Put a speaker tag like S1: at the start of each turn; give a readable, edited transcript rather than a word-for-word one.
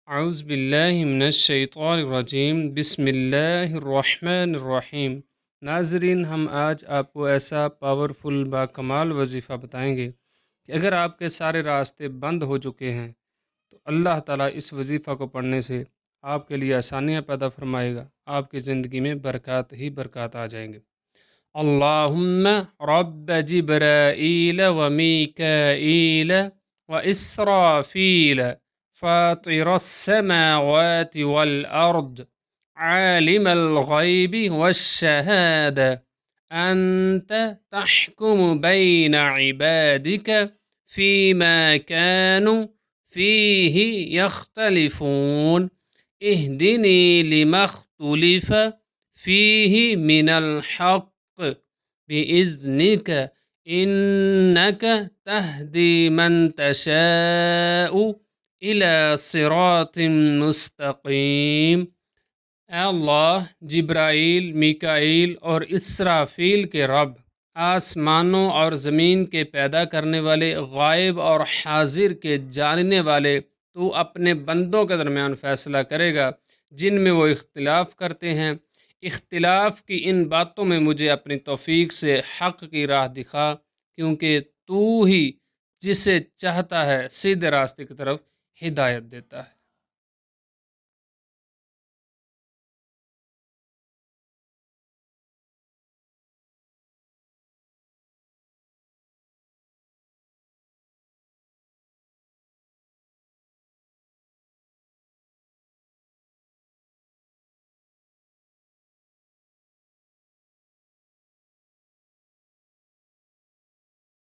S1: اعوذ باللہ من الشیطان الرجیم بسم اللہ الرحمن الرحیم۔ ناظرین، ہم آج آپ کو ایسا پاورفل باکمال وظیفہ بتائیں گے کہ اگر آپ کے سارے راستے بند ہو چکے ہیں تو اللہ تعالیٰ اس وظیفہ کو پڑھنے سے آپ کے لیے آسانیاں پیدا فرمائے گا، آپ کی زندگی میں برکات ہی برکات آ جائیں گے۔ اللہم رب جبرائیل و میکائیل و اسرافیل فاطر السماوات والأرض عالم الغيب والشهادة أنت تحكم بين عبادك فيما كانوا فيه يختلفون اهدني لما اختلف فيه من الحق بإذنك إنك تهدي من تشاء إلى صراط مستقیم۔ اے اللہ، جبرائیل، میکائیل اور اسرافیل کے رب، آسمانوں اور زمین کے پیدا کرنے والے، غائب اور حاضر کے جاننے والے، تو اپنے بندوں کے درمیان فیصلہ کرے گا جن میں وہ اختلاف کرتے ہیں۔ اختلاف کی ان باتوں میں مجھے اپنی توفیق سے حق کی راہ دکھا، کیونکہ تو ہی جسے چاہتا ہے سیدھے راستے کی طرف ہدایت دیتا ہے۔